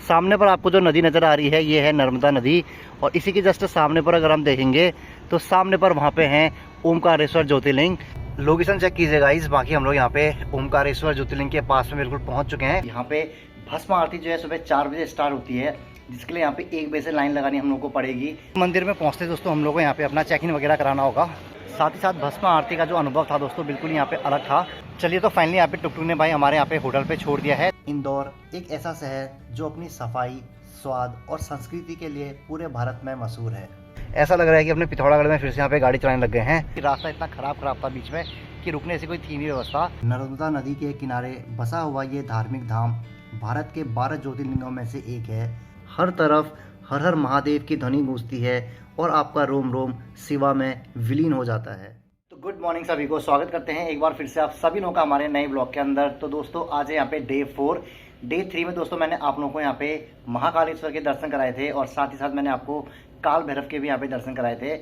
सामने पर आपको जो नदी नज़र आ रही है ये है नर्मदा नदी, और इसी के जस्ट सामने पर अगर हम देखेंगे तो सामने पर वहाँ पे हैं ओमकारेश्वर ज्योतिर्लिंग। लोकेशन चेक कीजिएगा गाइस। बाकी हम लोग यहाँ पे ओमकारेश्वर ज्योतिर्लिंग के पास में बिल्कुल पहुँच चुके हैं। यहाँ पे भस्म आरती जो है सुबह 4 बजे स्टार्ट होती है, जिसके लिए यहाँ पे 1 बजे से लाइन लगानी हम लोग को पड़ेगी। मंदिर में पहुँचते दोस्तों हम लोग को यहाँ पे अपना चेक इन वगैरह कराना होगा। साथ ही साथ भस्म आरती का जो अनुभव था दोस्तों बिल्कुल यहाँ पे अलग था। चलिए तो फाइनली यहाँ पे टुकटुक ने भाई हमारे यहाँ पे होटल पे छोड़ दिया है। इंदौर एक ऐसा शहर जो अपनी सफाई, स्वाद और संस्कृति के लिए पूरे भारत में मशहूर है। ऐसा लग रहा है कि अपने पिथौरागढ़ में फिर से यहाँ पे गाड़ी चलाने लग गए हैं। रास्ता इतना खराब था बीच में कि रुकने ऐसी कोई थी नहीं व्यवस्था। नर्मदा नदी के किनारे बसा हुआ ये धार्मिक धाम भारत के 12 ज्योतिर्लिंगों में से एक है। हर तरफ हर हर महादेव की ध्वनि गूंजती है और आपका रोम रोम शिवा में विलीन हो जाता है। तो गुड मॉर्निंग सभी को, स्वागत करते हैं एक बार फिर से आप सभी लोगों का हमारे नए ब्लॉग के अंदर। तो दोस्तों आज है यहाँ पे डे 4। डे 3 में दोस्तों मैंने आप लोगों को यहाँ पे महाकालेश्वर के दर्शन कराए थे और साथ ही साथ मैंने आपको काल भैरव के भी यहाँ पे दर्शन कराए थे।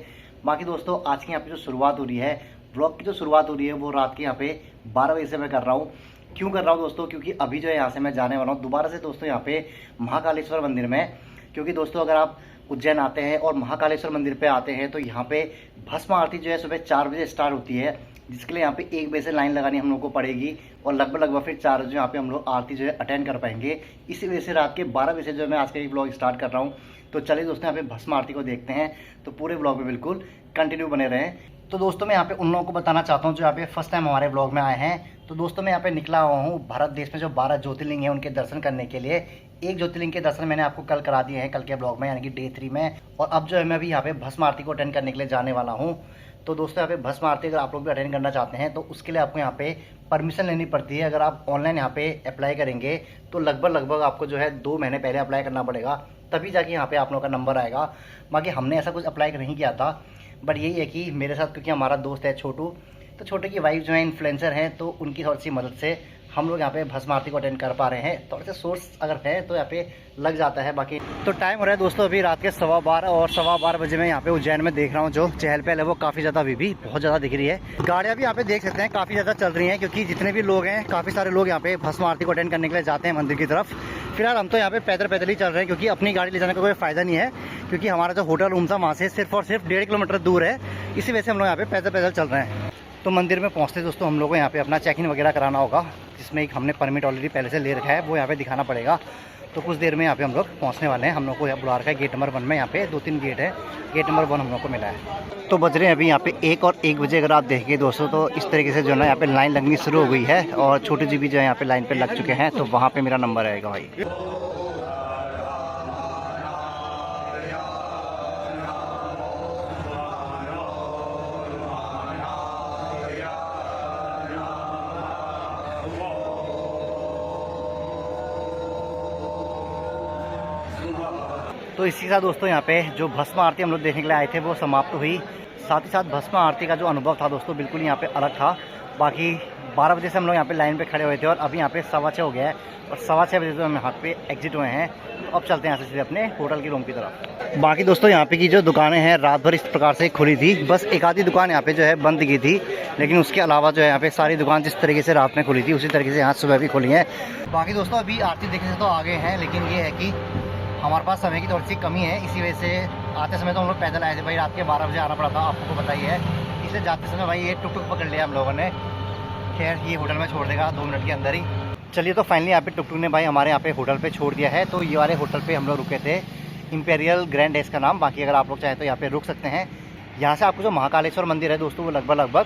बाकी दोस्तों आज की यहाँ पे जो शुरुआत हो रही है, ब्लॉग की जो शुरुआत हो रही है वो रात के यहाँ पे 12 बजे से मैं कर रहा हूँ। क्यों कर रहा हूँ दोस्तों? क्योंकि अभी जो है यहाँ से मैं जाने वाला हूँ दोबारा से दोस्तों यहाँ पे महाकालेश्वर मंदिर में। क्योंकि दोस्तों अगर आप उज्जैन आते हैं और महाकालेश्वर मंदिर पे आते हैं तो यहाँ पे भस्म आरती जो है सुबह 4 बजे स्टार्ट होती है, जिसके लिए यहाँ पे 1 बजे से लाइन लगानी हम लोग को पड़ेगी और लगभग फिर 4 बजे यहाँ पे हम लोग आरती जो है अटेंड कर पाएंगे। इसी वजह से रात के 12 बजे से जो मैं आज का ये ब्लॉग स्टार्ट कर रहा हूँ। तो चलिए दोस्तों यहाँ पे भस्म आरती को देखते हैं, तो पूरे ब्लॉग में बिल्कुल कंटिन्यू बने रहें। तो दोस्तों मैं यहाँ पे उन लोगों को बताना चाहता हूँ जो यहाँ पे फर्स्ट टाइम हमारे ब्लॉग में आए हैं। तो दोस्तों मैं यहाँ पे निकला हुआ हूँ भारत देश में जो 12 ज्योतिर्लिंग हैं उनके दर्शन करने के लिए। एक ज्योतिर्लिंग के दर्शन मैंने आपको कल करा दिए हैं, कल के ब्लॉग में यानी कि डे 3 में। और अब जो है मैं अभी यहाँ पे भस्म आरती को अटेंड करने के लिए जाने वाला हूँ। तो दोस्तों यहाँ पे भस्म आरती अगर आप लोग भी अटेंड करना चाहते हैं तो उसके लिए आपको यहाँ पे परमिशन लेनी पड़ती है। अगर आप ऑनलाइन यहाँ पे अप्लाई करेंगे तो लगभग आपको जो है 2 महीने पहले अप्लाई करना पड़ेगा, तभी जाके यहाँ पे आप लोगों का नंबर आएगा। बाकी हमने ऐसा कुछ अप्लाई नहीं किया था, बट यही है कि मेरे साथ क्योंकि हमारा दोस्त है छोटू, तो छोटे की वाइफ जो है इन्फ्लुएंसर हैं, तो उनकी थोड़ी सी मदद से हम लोग यहाँ पे भस्म आरती को अटेंड कर पा रहे हैं। थोड़े से सोर्स अगर है तो यहाँ पे लग जाता है। बाकी तो टाइम हो रहा है दोस्तों अभी रात के 12:15 और 12:15 बजे मैं यहाँ पे उज्जैन में देख रहा हूँ जो चहल पहल है वो काफ़ी ज़्यादा अभी भी बहुत ज़्यादा दिख रही है। गाड़ियाँ भी यहाँ पे देख सकते हैं काफ़ी ज़्यादा चल रही हैं, क्योंकि जितने भी लोग हैं काफ़ी सारे लोग यहाँ पे भस्म आरती को अटेंड करने के लिए जाते हैं मंदिर की तरफ। फिलहाल हम तो यहाँ पे पैदल ही चल रहे हैं, क्योंकि अपनी गाड़ी ले जाने का कोई फ़ायदा नहीं है, क्योंकि हमारा जो होटल रूम था वहाँ से सिर्फ और सिर्फ 1.5 किलोमीटर दूर है। इसी वजह से हम लोग यहाँ पे पैदल चल रहे हैं। तो मंदिर में पहुँचते दोस्तों हम लोग को यहाँ पे अपना चेक इन वगैरह कराना होगा, जिसमें एक हमने परमिट ऑलरेडी पहले से ले रखा है, वो यहाँ पे दिखाना पड़ेगा। तो कुछ देर में यहाँ पे हम लोग पहुँचने वाले हैं। हम लोग को यहाँ बुला रखा है गेट नंबर 1 में। यहाँ पे 2-3 गेट है, गेट नंबर 1 हम लोग को मिला है। तो बज रहे हैं अभी यहाँ पे 1 और 1 बजे। अगर आप देखेंगे दोस्तों तो इस तरीके से जो है ना यहाँ पे लाइन लगनी शुरू हो गई है और छोटे जी भी जो है यहाँ पे लाइन पे लग चुके हैं। तो वहाँ पे मेरा नंबर आएगा भाई। तो इसी के साथ दोस्तों यहाँ पे जो भस्म आरती हम लोग देखने के लिए आए थे वो समाप्त हुई। साथ ही साथ भस्म आरती का जो अनुभव था दोस्तों बिल्कुल यहाँ पे अलग था। बाकी 12 बजे से हम लोग यहाँ पे लाइन पे खड़े हुए थे और अभी यहाँ पे 6:15 हो गया है और 6:15 बजे से हम यहाँ पे एग्जिट हुए हैं। तो अब चलते हैं यहाँ से सीधे अपने होटल की रूम की तरफ। बाकी दोस्तों यहाँ पे की जो दुकानें हैं रात भर इस प्रकार से खुली थी, बस एक आधी दुकान यहाँ पे जो है बंद की थी, लेकिन उसके अलावा जो है यहाँ पे सारी दुकान जिस तरीके से रात में खुली थी उसी तरीके से यहाँ सुबह भी खुली है। बाकी दोस्तों अभी आरती देखने से तो आगे हैं, लेकिन ये है कि हमारे पास समय की थोड़ी सी कमी है। इसी वजह से आते समय तो हम लोग पैदल आए थे भाई, रात के 12 बजे आना पड़ा था, आपको तो बताइए है। इसलिए जाते समय भाई ये टुक पकड़ लिया हम लोगों ने। खैर ये होटल में छोड़ देगा 2 मिनट के अंदर ही। चलिए तो फाइनली यहाँ पे टुक ने भाई हमारे यहाँ पे होटल पे छोड़ दिया है। तो ये वाले होटल पे हम लोग रुके थे, इंपेरियल ग्रैंड एस का नाम। बाकी अगर आप लोग चाहें तो यहाँ पे रुक सकते हैं। यहाँ से आपको जो महाकालेश्वर मंदिर है दोस्तों वो लगभग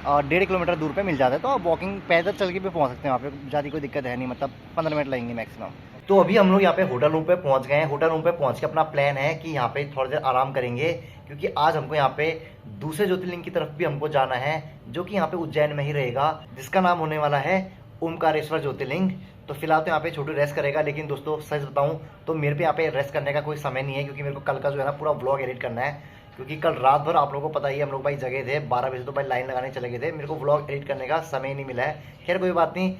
1.5 किलोमीटर दूर पे मिल जाता है। तो आप वॉकिंग पैदल चल के भी पहुँच सकते हैं वहाँ पे, ज़्यादा कोई दिक्कत है नहीं, मतलब 15 मिनट लगेंगे मैक्सिमम। तो अभी हम लोग यहाँ पे होटल रूम पे पहुँच गए हैं। होटल रूम पे पहुँच के अपना प्लान है कि यहाँ पे थोड़ी देर आराम करेंगे, क्योंकि आज हमको यहाँ पे दूसरे ज्योतिर्लिंग की तरफ भी हमको जाना है, जो कि यहाँ पे उज्जैन में ही रहेगा, जिसका नाम होने वाला है ओमकारेश्वर ज्योतिर्लिंग। तो फिलहाल तो यहाँ पे छोटू रेस्ट करेगा, लेकिन दोस्तों सच बताऊँ तो मेरे पे यहाँ पे रेस्ट करने का कोई समय नहीं है, क्योंकि मेरे को कल का जो है ना पूरा व्लॉग एडिट करना है। क्योंकि कल रात भर आप लोगों को पता ही है हम लोग भाई जगह थे, 12 बजे तो भाई लाइन लगाने चले गए थे, मेरे को व्लॉग एडिट करने का समय नहीं मिला है। खैर कोई बात नहीं,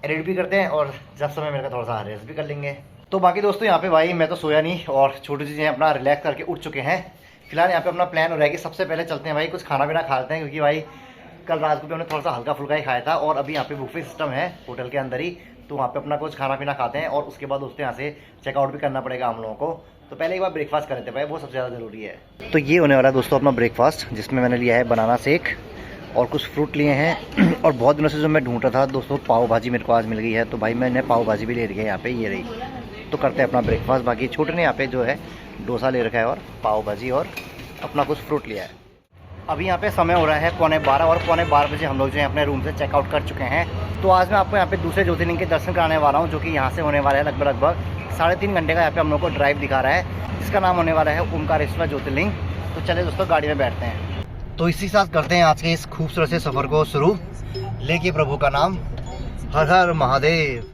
एडिट भी करते हैं और जब समय मेरे का थोड़ा सा रेस्ट भी कर लेंगे। तो बाकी दोस्तों यहाँ पे भाई मैं तो सोया नहीं और छोटी चीज़ें अपना रिलैक्स करके उठ चुके हैं। फिलहाल यहाँ पे अपना प्लान हो रहा है कि सबसे पहले चलते हैं भाई कुछ खाना पीना खा लेते हैं, क्योंकि भाई कल रात को भी हमने थोड़ा सा हल्का फुल्का ही खाया था और अभी यहाँ पे बुफे सिस्टम है होटल के अंदर ही, तो वहाँ पे अपना कुछ खाना पीना खाते हैं और उसके बाद दोस्तों यहाँ से चेकआउट भी करना पड़ेगा हम लोगों को। तो पहले एक बार ब्रेकफास्ट कर लेते हैं भाई, वो सबसे ज़्यादा ज़रूरी है। तो ये होने वाला है दोस्तों अपना ब्रेकफास्ट, जिसमें मैंने लिया है बनाना शेक और कुछ फ्रूट लिए हैं। और बहुत दिनों से जो मैं ढूंढ रहा था दोस्तों, पाव भाजी मेरे को आज मिल गई है, तो भाई मैंने पाव भाजी भी ले रही है यहाँ पे, ये रही। तो करते हैं अपना ब्रेकफास्ट। बाकी छोटे ने यहाँ पे जो है डोसा ले रखा है और पाव भाजी और अपना कुछ फ्रूट लिया है। अभी यहाँ पे समय हो रहा है 11:15 और 11:15 बजे हम लोग जो है अपने रूम से चेकआउट कर चुके हैं। तो आज मैं आपको यहाँ पे दूसरे ज्योतिर्लिंग के दर्शन कराने वाला हूँ, जो कि यहाँ से होने वाला है लगभग 3.5 घंटे का। यहाँ पे हम लोग को ड्राइव दिखा रहा है, जिसका नाम होने वाला है ओमकारेश्वर ज्योतिर्लिंग। तो चले दोस्तों गाड़ी में बैठते हैं। तो इसी साथ करते हैं आज के इस खूबसूरत से सफ़र को शुरू, लेके प्रभु का नाम, हर हर महादेव।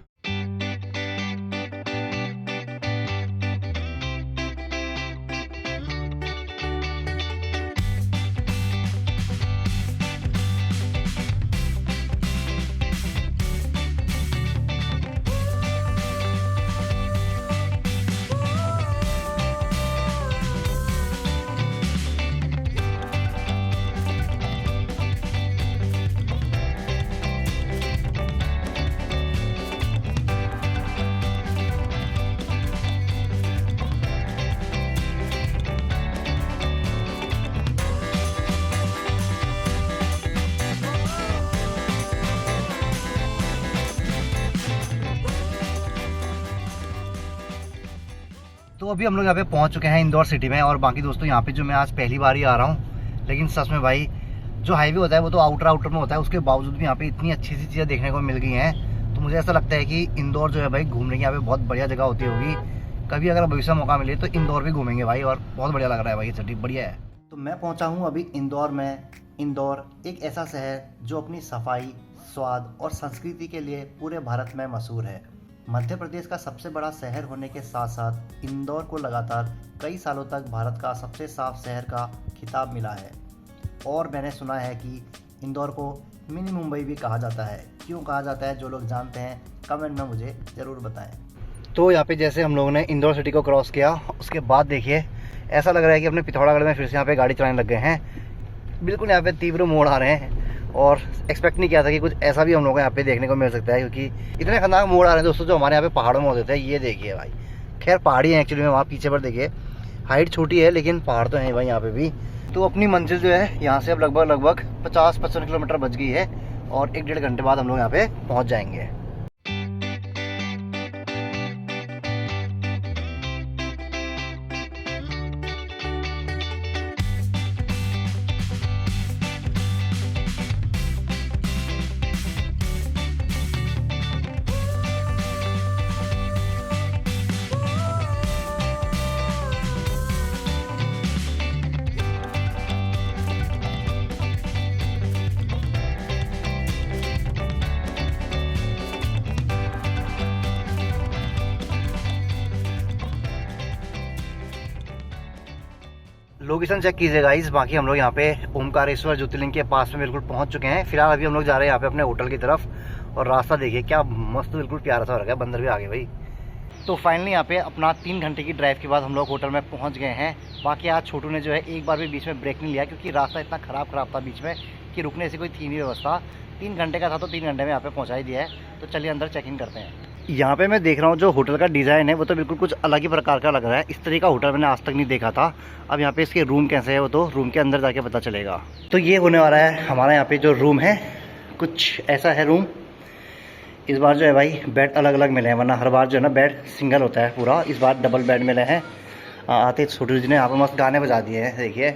तो अभी हम लोग यहाँ पे पहुँच चुके हैं इंदौर सिटी में। और बाकी दोस्तों यहाँ पे जो मैं आज पहली बार ही आ रहा हूँ, लेकिन सच में भाई जो हाईवे होता है वो तो आउटर में होता है, उसके बावजूद भी यहाँ पे इतनी अच्छी सी चीज़ें देखने को मिल गई हैं। तो मुझे ऐसा लगता है कि इंदौर जो है भाई घूमने की यहाँ पे बहुत बढ़िया जगह होती होगी। कभी अगर भविष्य में मौका मिले तो इंदौर भी घूमेंगे भाई, और बहुत बढ़िया लग रहा है भाई, सिटी बढ़िया है। तो मैं पहुँचा हूँ अभी इंदौर में। इंदौर एक ऐसा शहर जो अपनी सफाई, स्वाद और संस्कृति के लिए पूरे भारत में मशहूर है। मध्य प्रदेश का सबसे बड़ा शहर होने के साथ साथ इंदौर को लगातार कई सालों तक भारत का सबसे साफ शहर का खिताब मिला है। और मैंने सुना है कि इंदौर को मिनी मुंबई भी कहा जाता है। क्यों कहा जाता है, जो लोग जानते हैं कमेंट में मुझे ज़रूर बताएं। तो यहाँ पे जैसे हम लोगों ने इंदौर सिटी को क्रॉस किया, उसके बाद देखिए ऐसा लग रहा है कि अपने पिथौरागढ़ में फिर से यहाँ पे गाड़ी चलाने लग गए हैं। बिल्कुल यहाँ पे तीव्र मोड़ आ रहे हैं, और एक्सपेक्ट नहीं किया था कि कुछ ऐसा भी हम लोगों को यहाँ पे देखने को मिल सकता है, क्योंकि इतने खतरनाक मोड़ आ रहे हैं दोस्तों जो हमारे यहाँ पे पहाड़ों में होते थे। ये देखिए भाई, खैर पहाड़ी है एक्चुअली में, वहाँ पीछे पर देखिए हाइट छोटी है लेकिन पहाड़ तो हैं भाई यहाँ पे भी। तो अपनी मंजिल जो है यहाँ से अब लगभग 50-55 किलोमीटर बच गई है, और 1-1.5 घंटे बाद हम लोग यहाँ पे पहुँच जाएंगे। लोकेशन चेक कीजिए गाइस। बाकी हम लोग यहाँ पे ओमकारेश्वर ज्योतिर्लिंग के पास में बिल्कुल पहुँच चुके हैं। फिलहाल अभी हम लोग जा रहे हैं यहाँ पे अपने होटल की तरफ, और रास्ता देखिए क्या मस्त, बिल्कुल प्यारा सा हो रखा है। बंदर भी आ गए भाई। तो फाइनली यहाँ पे अपना 3 घंटे की ड्राइव के बाद हम लोग होटल में पहुँच गए हैं। बाकी आज छोटू ने जो है एक बार भी बीच में ब्रेक नहीं लिया, क्योंकि रास्ता इतना ख़राब था बीच में कि रुकने से कोई थी नहीं व्यवस्था। 3 घंटे का था तो 3 घंटे में यहाँ पे पहुँचा ही दिया है। तो चलिए अंदर चेक इन करते हैं। यहाँ पे मैं देख रहा हूँ जो होटल का डिज़ाइन है वो तो बिल्कुल कुछ अलग ही प्रकार का लग रहा है। इस तरह का होटल मैंने आज तक नहीं देखा था। अब यहाँ पे इसके रूम कैसे है वो तो रूम के अंदर जाके पता चलेगा। तो ये होने वाला है हमारा यहाँ पे जो रूम है, कुछ ऐसा है रूम। इस बार जो है भाई बेड अलग अलग मिले हैं, वरना हर बार जो है ना बेड सिंगल होता है पूरा। इस बार डबल बेड मिले हैं। आते छोटू जी ने यहाँ पर मस्त गाने बजा दिए हैं देखिए,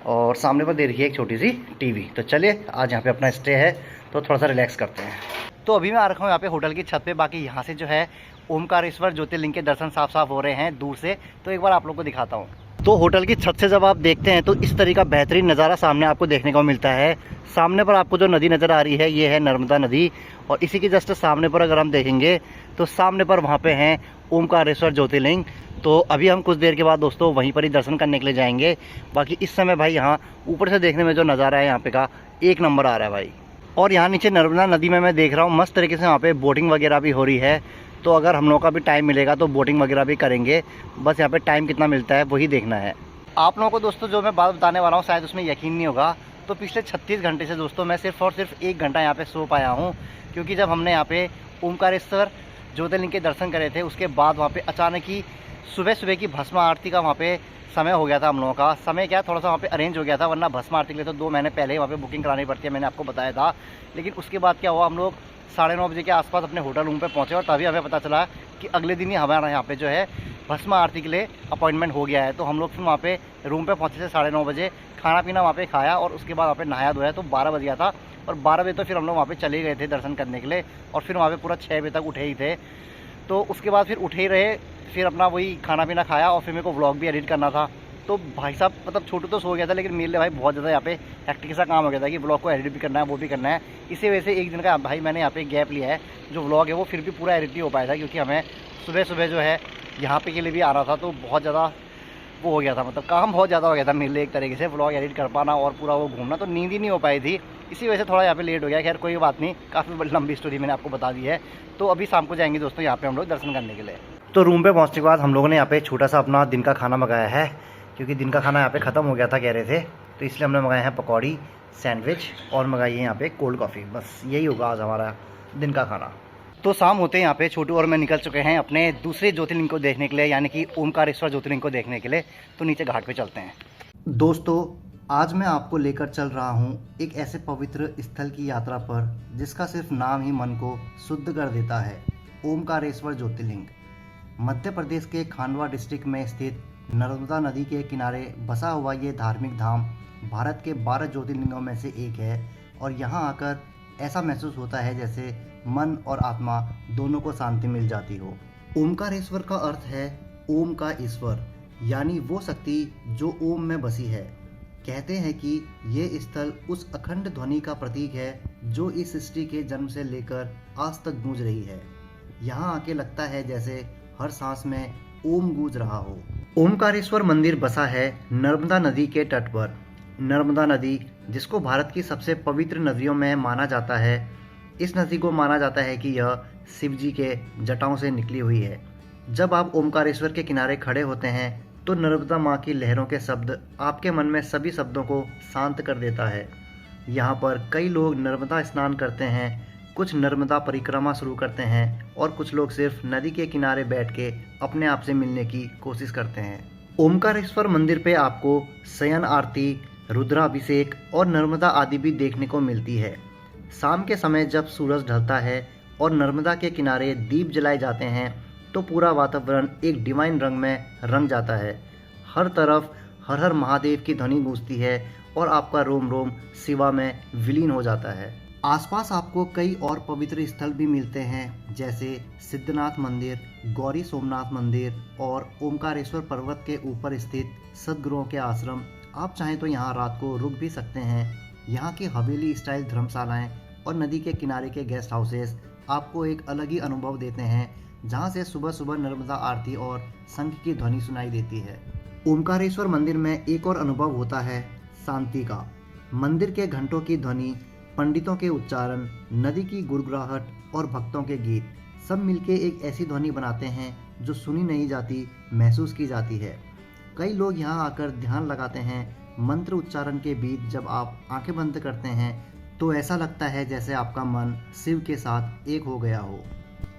और सामने पर दे रखी है एक छोटी सी टीवी। तो चलिए आज यहाँ पे अपना स्टे है तो थोड़ा सा रिलैक्स करते हैं। तो अभी मैं आ रखा हूँ यहाँ पे होटल की छत पे। बाकी यहाँ से जो है ओमकारेश्वर ज्योतिर्लिंग के दर्शन साफ साफ हो रहे हैं दूर से, तो एक बार आप लोग को दिखाता हूँ। तो होटल की छत से जब आप देखते हैं तो इस तरह का बेहतरीन नज़ारा सामने आपको देखने को मिलता है। सामने पर आपको जो नदी नज़र आ रही है ये है नर्मदा नदी, और इसी के जस्ट सामने पर अगर हम देखेंगे तो सामने पर वहाँ पे हैं ओमकारेश्वर ज्योतिर्लिंग। तो अभी हम कुछ देर के बाद दोस्तों वहीं पर ही दर्शन करने के लिए जाएंगे। बाकी इस समय भाई यहाँ ऊपर से देखने में जो नज़ारा है यहाँ पे का एक नंबर आ रहा है भाई। और यहाँ नीचे नर्मदा नदी में मैं देख रहा हूँ मस्त तरीके से यहाँ पे बोटिंग वगैरह भी हो रही है। तो अगर हम लोगों का भी टाइम मिलेगा तो बोटिंग वगैरह भी करेंगे। बस यहाँ पे टाइम कितना मिलता है वही देखना है। आप लोगों को दोस्तों जो मैं बात बताने वाला हूँ शायद उसमें यकीन नहीं होगा। तो पिछले 36 घंटे से दोस्तों मैं सिर्फ और सिर्फ 1 घंटा यहाँ पे सो पाया हूँ, क्योंकि जब हमने यहाँ पे ओमकारेश्वर ज्योतिर्लिंग के दर्शन करे थे। उसके बाद वहाँ पे अचानक ही सुबह सुबह की भस्म आरती का वहाँ पे समय हो गया था। हम लोगों का समय क्या थोड़ा सा वहाँ पे अरेंज हो गया था, वरना भस्म आरती के लिए तो 2 महीने पहले ही वहाँ पे बुकिंग करानी पड़ती है, मैंने आपको बताया था। लेकिन उसके बाद क्या हुआ, हम लोग 9:30 बजे के आसपास अपने होटल रूम पे पहुँचे और तभी हमें पता चला कि अगले दिन ही हमारा यहाँ पे जो है भस्म आरती के लिए अपॉइंटमेंट हो गया है। तो हम लोग फिर वहाँ पे रूम पे पहुँचे थे 9:30 बजे, खाना पीना वहाँ पे खाया और उसके बाद वहाँ पे नहाया धोया तो 12 बज गया था। और 12 बजे तो फिर हम लोग वहाँ पे चले गए थे दर्शन करने के लिए और फिर वहाँ पे पूरा 6 बजे तक उठे ही थे। तो उसके बाद फिर उठे ही रहे, फिर अपना वही खाना पीना खाया और फिर मेरे को व्लॉग भी एडिट करना था। तो भाई साहब मतलब छोटू तो सो गया था, लेकिन मेरे लिए भाई बहुत ज़्यादा यहाँ पे हेक्टिक सा काम हो गया था कि व्लॉग को एडिट भी करना है, वो भी करना है। इसी वजह से एक दिन का भाई मैंने यहाँ पे गैप लिया है। जो व्लॉग है वो फिर भी पूरा एडिट नहीं हो पाया था, क्योंकि हमें सुबह सुबह जो है यहाँ पे के लिए भी आना था, तो बहुत ज़्यादा वो हो गया था, मतलब काम बहुत ज़्यादा हो गया था मेरे लिए एक तरीके से, व्लॉग एडिट कर पाना और पूरा वो घूमना, तो नींद ही नहीं हो पाई थी। इसी वजह से थोड़ा यहाँ पे लेट हो गया। खैर कोई बात नहीं, काफ़ी बड़ी लंबी स्टोरी मैंने आपको बता दी है। तो अभी शाम को जाएंगे दोस्तों यहाँ पे हम लोग दर्शन करने के लिए। तो रूम पे पहुँचने के बाद हम लोगों ने यहाँ पे छोटा सा अपना दिन का खाना मंगाया है, क्योंकि दिन का खाना यहाँ पे ख़त्म हो गया था कह रहे थे, तो इसलिए हमने मंगाए हैं पकौड़ी, सैंडविच और मंगाई है यहाँ पे कोल्ड कॉफ़ी। बस यही होगा आज हमारा दिन का खाना। तो शाम होते हैं यहाँ पे छोटू और मैं निकल चुके हैं अपने दूसरे ज्योतिर्लिंग को देखने के लिए, यानी कि ओमकारेश्वर ज्योतिर्लिंग को देखने के लिए। तो नीचे घाट पे चलते हैं। दोस्तों आज मैं आपको लेकर चल रहा हूँ एक ऐसे पवित्र स्थल की यात्रा पर जिसका सिर्फ नाम ही मन को शुद्ध कर देता है, ओमकारेश्वर ज्योतिर्लिंग। मध्य प्रदेश के खांडवा डिस्ट्रिक्ट में स्थित नर्मदा नदी के किनारे बसा हुआ ये धार्मिक धाम भारत के 12 ज्योतिर्लिंगों में से एक है और यहाँ आकर ऐसा महसूस होता है जैसे मन और आत्मा दोनों को शांति मिल जाती हो। ओमकारेश्वर का अर्थ है ओम का ईश्वर, यानी वो शक्ति जो ओम में बसी है। कहते हैं कि ये स्थल उस अखंड ध्वनि का प्रतीक है जो इस सृष्टि के जन्म से लेकर आज तक गूंज रही है। यहाँ आके लगता है जैसे हर सांस में ओम गूंज रहा हो। ओमकारेश्वर मंदिर बसा है नर्मदा नदी के तट पर। नर्मदा नदी, जिसको भारत की सबसे पवित्र नदियों में माना जाता है, इस नदी को माना जाता है कि यह शिव जी के जटाओं से निकली हुई है। जब आप ओमकारेश्वर के किनारे खड़े होते हैं तो नर्मदा माँ की लहरों के शब्द आपके मन में सभी शब्दों को शांत कर देता है। यहाँ पर कई लोग नर्मदा स्नान करते हैं, कुछ नर्मदा परिक्रमा शुरू करते हैं और कुछ लोग सिर्फ नदी के किनारे बैठ के अपने आप से मिलने की कोशिश करते हैं। ओमकारेश्वर मंदिर पे आपको शयन आरती, रुद्राभिषेक और नर्मदा आदि भी देखने को मिलती है। शाम के समय जब सूरज ढलता है और नर्मदा के किनारे दीप जलाए जाते हैं तो पूरा वातावरण एक डिवाइन रंग में रंग जाता है। हर तरफ हर हर महादेव की ध्वनि गूंजती है और आपका रोम रोम शिवा में विलीन हो जाता है। आसपास आपको कई और पवित्र स्थल भी मिलते हैं, जैसे सिद्धनाथ मंदिर, गौरी सोमनाथ मंदिर और ओमकारेश्वर पर्वत के ऊपर स्थित सद्गुरुओं के आश्रम। आप चाहें तो यहाँ रात को रुक भी सकते हैं। यहाँ की हवेली स्टाइल धर्मशालाएं और नदी के किनारे के गेस्ट हाउसेस आपको एक अलग ही अनुभव देते हैं, जहाँ से सुबह सुबह नर्मदा आरती और शंख की ध्वनि सुनाई देती है। ओमकारेश्वर मंदिर में एक और अनुभव होता है शांति का। मंदिर के घंटों की ध्वनि, पंडितों के उच्चारण, नदी की गुड़गुड़ाहट और भक्तों के गीत सब मिलके एक ऐसी ध्वनि बनाते हैं जो सुनी नहीं जाती, महसूस की जाती है। कई लोग यहाँ आकर ध्यान लगाते हैं। मंत्र उच्चारण के बीच जब आप आंखें बंद करते हैं तो ऐसा लगता है जैसे आपका मन शिव के साथ एक हो गया हो।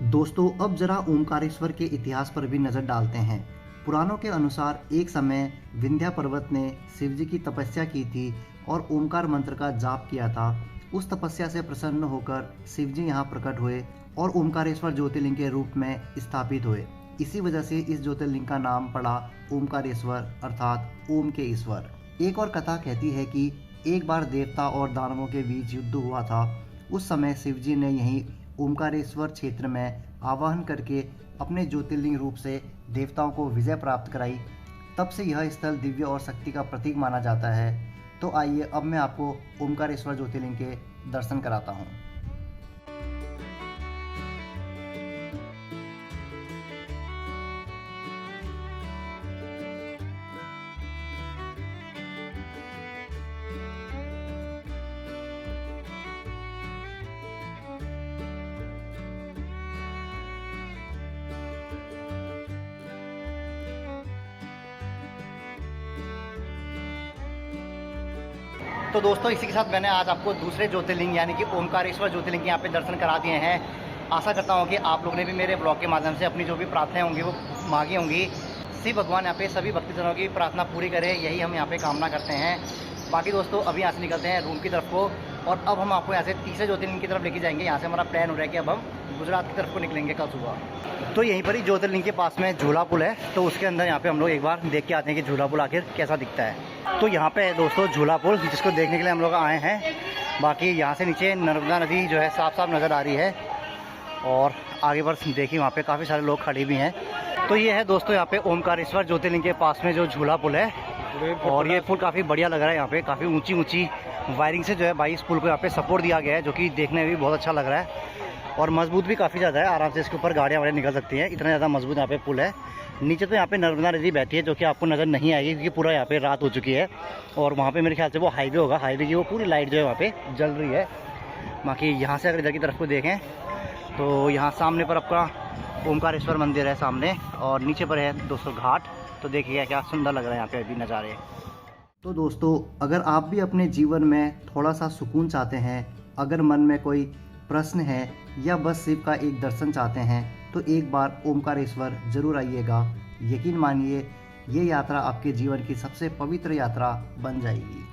दोस्तों अब जरा ओमकारेश्वर के इतिहास पर भी नज़र डालते हैं। पुराणों के अनुसार एक समय विंध्या पर्वत ने शिव जी की तपस्या की थी और ओमकार मंत्र का जाप किया था। उस तपस्या से प्रसन्न होकर शिव जी यहाँ प्रकट हुए और ओमकारेश्वर ज्योतिर्लिंग के रूप में स्थापित हुए। इसी वजह से इस ज्योतिर्लिंग का नाम पड़ा ओमकारेश्वर, अर्थात ओम के ईश्वर। एक और कथा कहती है कि एक बार देवता और दानवों के बीच युद्ध हुआ था। उस समय शिव जी ने यहीं ओमकारेश्वर क्षेत्र में आवाहन करके अपने ज्योतिर्लिंग रूप से देवताओं को विजय प्राप्त कराई। तब से यह स्थल दिव्य और शक्ति का प्रतीक माना जाता है। तो आइए अब मैं आपको ओमकारेश्वर ज्योतिर्लिंग के दर्शन कराता हूँ। तो दोस्तों इसी के साथ मैंने आज आपको दूसरे ज्योतिर्लिंग यानी कि ओमकारेश्वर ज्योतिर्लिंग के यहाँ पे दर्शन करा दिए हैं। आशा करता हूँ कि आप लोगों ने भी मेरे ब्लॉग के माध्यम से अपनी जो भी प्रार्थनाएं होंगी वो मांगी होंगी। शिव भगवान यहाँ पे सभी भक्तजनों की प्रार्थना पूरी करे, यही हम यहाँ पे कामना करते हैं। बाकी दोस्तों अभी यहाँ से निकलते हैं रूम की तरफ को, और अब हम आपको यहाँ से तीसरे ज्योतिर्लिंग की तरफ लेके जाएंगे। यहाँ से हमारा प्लान हो रहा है कि अब हम गुजरात की तरफ को निकलेंगे कल सुबह। तो यहीं पर ही ज्योतिर्लिंग के पास में झूला पुल है, तो उसके अंदर यहाँ पे हम लोग एक बार देख के आते हैं कि झूला पुल आखिर कैसा दिखता है। तो यहाँ पे है दोस्तों झूला पुल, जिसको देखने के लिए हम लोग आए हैं। बाकी यहाँ से नीचे नर्मदा नदी जो है साफ साफ नज़र आ रही है, और आगे पर देखिए वहाँ पे काफ़ी सारे लोग खड़े भी हैं। तो ये है दोस्तों यहाँ पे ओमकारेश्वर ज्योतिर्लिंग के पास में जो झूला पुल है, और ये पुल काफ़ी बढ़िया लग रहा है। यहाँ पे काफ़ी ऊंची ऊंची वायरिंग से जो है भाई इस पुल को यहाँ पे सपोर्ट दिया गया है, जो कि देखने में भी बहुत अच्छा लग रहा है, और मजबूत भी काफ़ी ज़्यादा है। आराम से इसके ऊपर गाड़ियाँ वाड़ियाँ निकल सकती हैं, इतना ज़्यादा मजबूत यहाँ पे पुल है। नीचे तो यहाँ पे नर्मदा नदी बहती है, जो कि आपको नज़र नहीं आएगी क्योंकि पूरा यहाँ पे रात हो चुकी है। और वहाँ पे मेरे ख्याल से वो हाईवे होगा, हाईवे की वो पूरी लाइट जो है वहाँ पे जल रही है। बाकी यहाँ से अगर इधर की तरफ को देखें तो यहाँ सामने पर आपका ओमकारेश्वर मंदिर है सामने, और नीचे पर है दोस्तों घाट। तो देखिए क्या सुंदर लग रहा है यहाँ पे अभी नज़ारे। तो दोस्तों अगर आप भी अपने जीवन में थोड़ा सा सुकून चाहते हैं, अगर मन में कोई प्रश्न है या बस शिव का एक दर्शन चाहते हैं, तो एक बार ओमकारेश्वर ज़रूर आइएगा। यकीन मानिए ये यात्रा आपके जीवन की सबसे पवित्र यात्रा बन जाएगी।